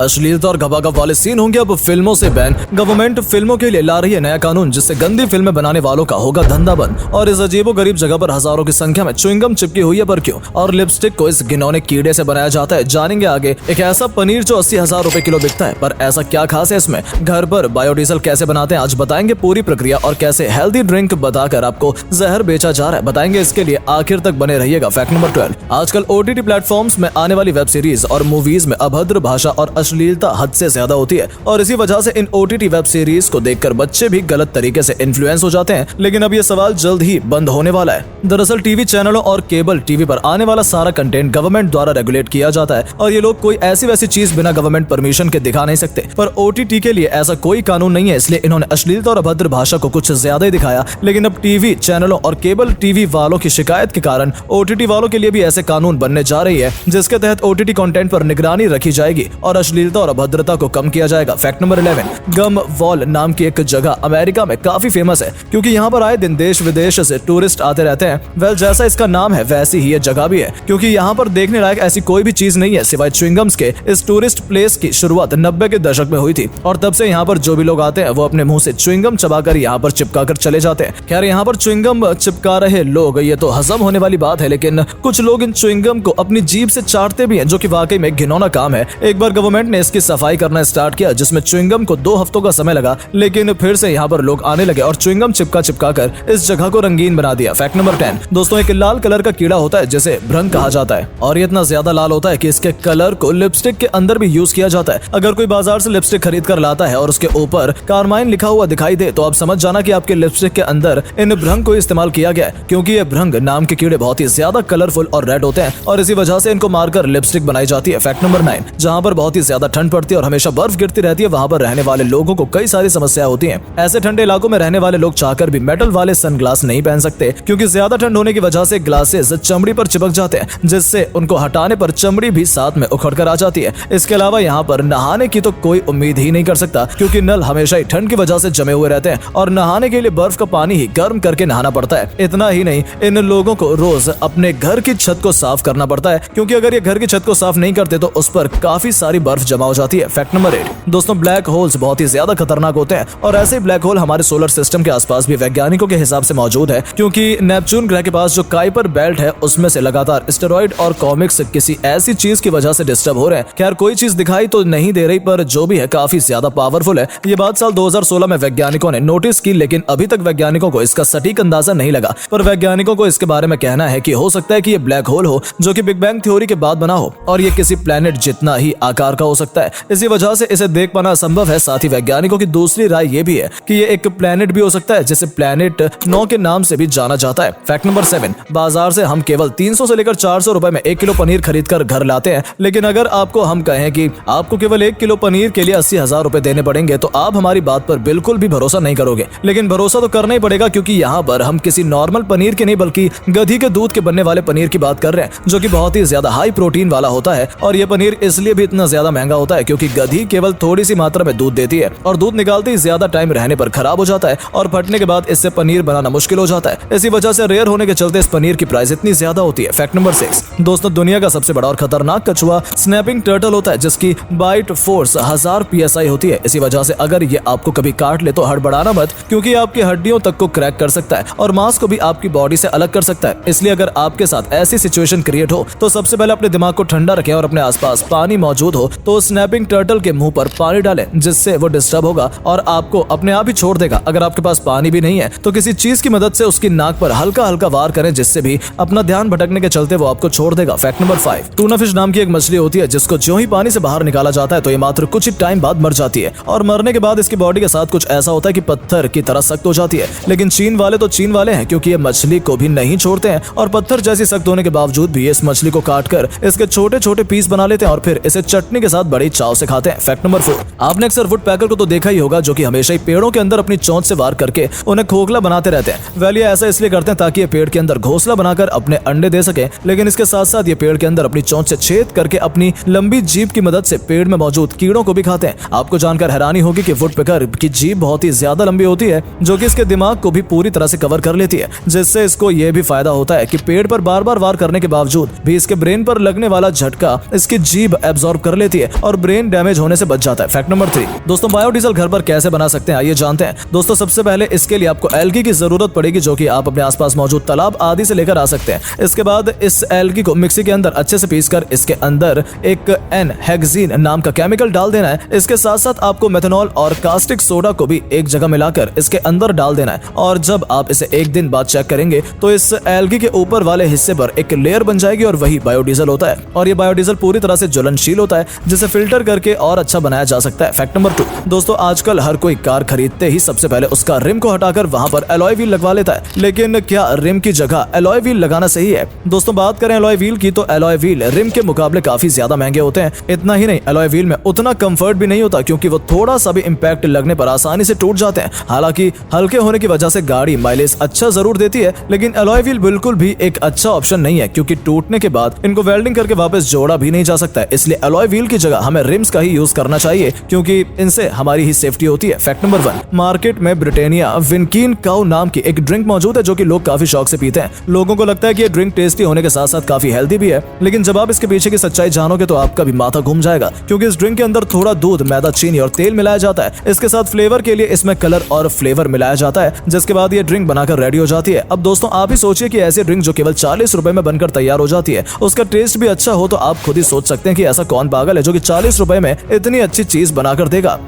अश्लीलता और गवागव वाले सीन होंगे अब फिल्मों से बैन। गवर्नमेंट फिल्मों के लिए ला रही है नया कानून जिससे गंदी फिल्में बनाने वालों का होगा धंधा बंद। और इस अजीबोगरीब जगह पर हजारों की संख्या में च्युइंगम चिपकी हुई है, पर क्यों? और लिपस्टिक को इस घिनौने कीड़े से बनाया जाता है, जानेंगे आगे। एक ऐसा पनीर जो 80,000 रुपए किलो बिकता है, पर ऐसा क्या खास है इसमें? घर पर बायोडीजल कैसे बनाते हैं, आज बताएंगे पूरी प्रक्रिया। और कैसे हेल्दी ड्रिंक बताकर आपको जहर बेचा जा रहा है, बताएंगे इसके लिए। आखिर तक बने रहिएगा। फैक्ट नंबर 12, आजकल OTT प्लेटफॉर्म्स में आने वाली वेब सीरीज और मूवीज में अभद्र भाषा और अश्लीलता हद से ज्यादा होती है, और इसी वजह से इन OTT वेब सीरीज को देखकर बच्चे भी गलत तरीके से इन्फ्लुएंस हो जाते हैं। लेकिन अब ये सवाल जल्द ही बंद होने वाला है। दरअसल टीवी चैनलों और केबल टीवी पर आने वाला सारा कंटेंट गवर्नमेंट द्वारा रेगुलेट किया जाता है, और ये लोग कोई ऐसी वैसी चीज बिना गवर्नमेंट परमिशन के दिखा नहीं सकते। पर OTT के लिए ऐसा कोई कानून नहीं है, इसलिए इन्होंने अश्लीलता और अभद्र भाषा को कुछ ज्यादा ही दिखाया। लेकिन अब टीवी चैनलों और केबल टीवी वालों की शिकायत के कारण OTT वालों के लिए भी ऐसे कानून बनने जा रही है, जिसके तहत OTT कंटेंट पर निगरानी रखी जाएगी और अश्लीलता और अभद्रता को कम किया जाएगा। फैक्ट नंबर 11, गम वॉल नाम की एक जगह अमेरिका में काफी फेमस है, क्योंकि यहाँ पर आए दिन देश विदेश से टूरिस्ट आते रहते हैं। वेल, जैसा इसका नाम है वैसी ही ये जगह भी है, क्योंकि यहाँ पर देखने लायक ऐसी कोई भी चीज नहीं है सिवाय च्युइंगम्स के। इस टूरिस्ट प्लेस की शुरुआत 90 के दशक में हुई थी, और तब से यहाँ पर जो भी लोग आते हैं वो अपने मुंह से च्युइंगम चबाकर यहाँ पर चिपका कर चले जाते हैं। खैर, यहाँ पर च्युइंगम चिपका रहे लोग, ये तो हजम होने वाली बात है, लेकिन कुछ लोग इन च्युइंगम को अपनी जीभ से चाटते भी हैं, जो कि वाकई में घिनौना काम है। एक बार गवर्नमेंट ने इसकी सफाई करना स्टार्ट किया, जिसमें च्युइंगम को 2 हफ्तों का समय लगा, लेकिन फिर से यहाँ पर लोग आने लगे और च्युइंगम चिपका कर इस जगह को रंगीन बना दिया। फैक्ट नंबर 10, दोस्तों, एक लाल कलर का कीड़ा होता है जिसे भ्रंग कहा जाता है, और ये इतना ज्यादा लाल होता है कि इसके कलर को लिपस्टिक के अंदर भी यूज किया जाता है। अगर कोई बाजार से लिपस्टिक खरीद कर लाता है और उसके ऊपर कारमाइन लिखा हुआ दिखाई दे, तो आप समझ जाना कि आपके लिपस्टिक के अंदर इन भ्रंग को इस्तेमाल किया गया है, क्योंकि ये भ्रंग नाम के कीड़े बहुत ही ज्यादा कलरफुल और रेड होते हैं, और इसी वजह से इनको मारकर लिपस्टिक बनाई जाती है। फैक्ट नंबर 9, जहाँ पर बहुत ही ज्यादा ठंड पड़ती है और हमेशा बर्फ गिरती रहती है, वहाँ पर रहने वाले लोगों को कई सारी समस्या होती है। ऐसे ठंडे इलाकों में रहने वाले लोग चाहकर भी मेटल वाले सनग्लास नहीं पहन सकते, क्योंकि ज्यादा ठंड होने की वजह से ग्लासेस चमड़ी पर चिपक जाते हैं, जिससे उनको हटाने पर चमड़ी भी साथ में उखड़ कर आ जाती है। इसके अलावा यहाँ पर नहाने की तो कोई उम्मीद ही नहीं कर सकता, क्योंकि नल हमेशा ही ठंड की वजह से जमे हुए रहते हैं, और नहाने के लिए बर्फ का पानी ही गर्म करके नहाना पड़ता है। इतना ही नहीं, इन लोगों को रोज अपने घर की छत को साफ करना पड़ता है, क्योंकि अगर ये घर की छत को साफ नहीं करते तो उस पर काफी सारी बर्फ जमा हो जाती है। फैक्ट नंबर 8, दोस्तों, ब्लैक होल्स बहुत ही ज्यादा खतरनाक होते हैं, और ऐसे ब्लैक होल हमारे सोलर सिस्टम के आसपास भी वैज्ञानिकों के हिसाब से मौजूद है, क्योंकि नेपच्यून ग्रह के पास जो काइपर बेल्ट है उसमें से लगातार एस्टेरॉइड और कॉमिक्स किसी ऐसी चीज की वजह से डिस्टर्ब हो रहे हैं। खैर, कोई चीज दिखाई तो नहीं दे रही, पर जो भी है काफी ज्यादा पावरफुल है। ये बात साल 2016 में वैज्ञानिकों ने नोटिस की, लेकिन अभी तक वैज्ञानिकों को इसका सटीक अंदाजा नहीं लगा। पर वैज्ञानिकों को इसके बारे में कहना है कि हो सकता है कि ये ब्लैक होल हो जो कि बिग बैंग थ्योरी के बाद बना हो, और ये किसी प्लेनेट जितना ही आकार का हो सकता है। इसी वजह से इसे देख पाना असंभव है। साथ ही वैज्ञानिकों की दूसरी राय ये भी है कि ये एक प्लेनेट भी हो सकता है, जिसे प्लेनेट 9 के नाम से भी जाना जाता है। फैक्ट नंबर 7, बाजार से हम केवल 300 से लेकर 400 रुपए में 1 किलो पनीर खरीद कर घर लाते हैं, लेकिन अगर आपको हम कहें कि आपको केवल 1 किलो पनीर के लिए 80,000 रुपए देने पड़ेंगे, तो आप हमारी बात पर बिल्कुल भी भरोसा नहीं करोगे। लेकिन भरोसा तो करना ही पड़ेगा, क्योंकि यहाँ पर हम किसी नॉर्मल पनीर के नहीं बल्कि गधी के दूध के बनने वाले पनीर की बात कर रहे हैं, जो कि बहुत ही ज्यादा हाई प्रोटीन वाला होता है। और ये पनीर इसलिए भी इतना ज्यादा महंगा होता है क्योंकि गधी केवल थोड़ी सी मात्रा में दूध देती है, और दूध निकालते ही ज्यादा टाइम रहने पर खराब हो जाता है, और फटने के बाद इससे पनीर बनाना मुश्किल हो जाता है। इसी वजह से रेयर होने के चलते इस पनीर की प्राइस इतनी ज्यादा होती है। फैक्ट नंबर 6, दोस्तों, दुनिया का सबसे बड़ा और खतरनाक कछुआ स्नैपिंग टर्टल होता है, जिसकी बाइट फोर्स 1000 PSI होती है। इसी वजह से अगर ये आपको कभी काट ले तो हड़बड़ाना मत, क्योंकि आपकी हड्डियों तक को क्रैक कर सकता है और मांस को भी आपकी बॉडी से अलग कर सकता है। इसलिए अगर आपके साथ ऐसी सिचुएशन क्रिएट हो तो सबसे पहले अपने दिमाग को ठंडा रखें, और अपने आसपास पानी मौजूद हो तो स्नैपिंग टर्टल के मुंह पर पानी डालें, जिससे वो डिस्टर्ब होगा और आपको अपने आप ही छोड़ देगा। अगर आपके पास पानी भी नहीं है तो किसी चीज की मदद से उसकी नाक पर हल्का हल्का वार करें, जिससे भी अपना ध्यान भटकने के चलते वो आपको छोड़ देगा। फैक्ट नंबर 5, टूना फिश नाम की एक मछली होती है, जिसको जो ही पानी से बाहर निकाला जाता है तो ये मात्र कुछ ही टाइम बाद मर जाती है, और मरने के बाद इसकी बॉडी के साथ कुछ ऐसा होता है कि पत्थर की तरह सख्त हो जाती है। लेकिन चीन वाले तो चीन वाले हैं, क्योंकि ये मछली को भी नहीं छोड़ते हैं, और पत्थर जैसी सख्त होने के बावजूद भी इस मछली को काटकर इसके छोटे छोटे पीस बना लेते हैं, और फिर इसे चटनी के साथ बड़ी चाव से खाते हैं। फैक्ट नंबर 4, आपने अक्सर वुड पैकर को तो देखा ही होगा, जो कि हमेशा ही पेड़ों के अंदर अपनी चोंच से वार करके उन्हें खोखला बनाते रहते हैं। वेल, ये ऐसा इसलिए करते हैं ताकि ये पेड़ के अंदर घोंसला बनाकर अपने अंडे दे सके, लेकिन इसके साथ साथ ये पेड़ के अंदर अपनी चोंच से छेद करके अपनी लंबी जीभ की मदद से पेड़ में मौजूद कीड़ों को भी खाते हैं। आपको जानकर हैरानी होगी कि वुड पैकर की जीभ बहुत ही ज्यादा लंबी होती है, जो कि इसके दिमाग को भी पूरी तरह से कवर कर लेती है, जिससे इसको ये भी फायदा होता है कि पेड़ पर बार बार वार करने के बावजूद भी इसके ब्रेन पर लगने वाला झटका इसकी जीभ एब्जॉर्ब कर लेती है। है और ब्रेन डैमेज होने से बच जाता है। फैक्ट नंबर 3, दोस्तों बायोडीजल घर पर कैसे बना सकते हैं आइए जानते हैं। दोस्तों सबसे पहले इसके लिए आपको एल्गी की जरूरत पड़ेगी, जो कि आप अपने आसपास मौजूद तालाब आदि से लेकर आ सकते हैं। इसके बाद इस एल्गी को मिक्सी के अंदर अच्छे से पीसकर इसके अंदर एक एन-हेक्सीन नाम का केमिकल डाल देना है। इसके साथ साथ आपको मेथनॉल और कास्टिक सोडा को भी एक जगह मिलाकर इसके अंदर डाल देना है और जब आप इसे एक दिन बाद चेक करेंगे तो इस एल्गी के ऊपर वाले हिस्से पर एक लेयर बन जाएगी और वही बायोडीजल होता है। और ये बायोडीजल पूरी तरह से ज्वलनशील होता है, जिसे फिल्टर करके और अच्छा बनाया जा सकता है। फैक्ट नंबर 2, दोस्तों आजकल हर कोई कार खरीदते ही सबसे पहले उसका रिम को हटाकर वहां पर एलॉय व्हील लगवा लेता है, लेकिन क्या रिम की जगह एलॉय व्हील लगाना सही है? दोस्तों बात करें एलॉय व्हील की तो एलॉय व्हील रिम के मुकाबले काफी ज्यादा महंगे होते हैं। इतना ही नहीं, एलॉय व्हील में उतना कंफर्ट भी नहीं होता क्योंकि वो थोड़ा सा भी इंपैक्ट लगने पर आसानी से टूट जाते हैं। हालांकि हल्के होने की वजह से गाड़ी माइलेज अच्छा जरूर देती है, लेकिन एलॉय व्हील बिल्कुल भी एक अच्छा ऑप्शन नहीं है क्योंकि टूटने के बाद इनको वेल्डिंग करके वापस जोड़ा भी नहीं जा सकता है। इसलिए एलॉय व्हील की जगह हमें रिम्स का ही यूज करना चाहिए क्योंकि इनसे हमारी ही सेफ्टी होती है। फैक्ट नंबर 1, मार्केट में ब्रिटानिया विनकीन काउ नाम की एक ड्रिंक मौजूद है जो कि लोग काफी शौक से पीते हैं। लोगों को लगता है कि ये ड्रिंक टेस्टी होने के साथ साथ काफी हेल्दी भी है, लेकिन जब आप इसके पीछे की सच्चाई जानोगे तो आपका भी माथा घूम जाएगा क्योंकि इस ड्रिंक के अंदर थोड़ा दूध, मैदा, चीनी और तेल मिलाया जाता है। इसके साथ फ्लेवर के लिए इसमें कलर और फ्लेवर मिलाया जाता है, जिसके बाद ये ड्रिंक बनाकर रेडी हो जाती है। अब दोस्तों आप ही सोचिए कि ऐसी ड्रिंक जो केवल 40 रुपए में बनकर तैयार हो जाती है, उसका टेस्ट भी अच्छा हो तो आप खुद ही सोच सकते हैं कि ऐसा कौन पागल है जो कि 40 रुपए में इतनी अच्छी चीज बनाकर देगा।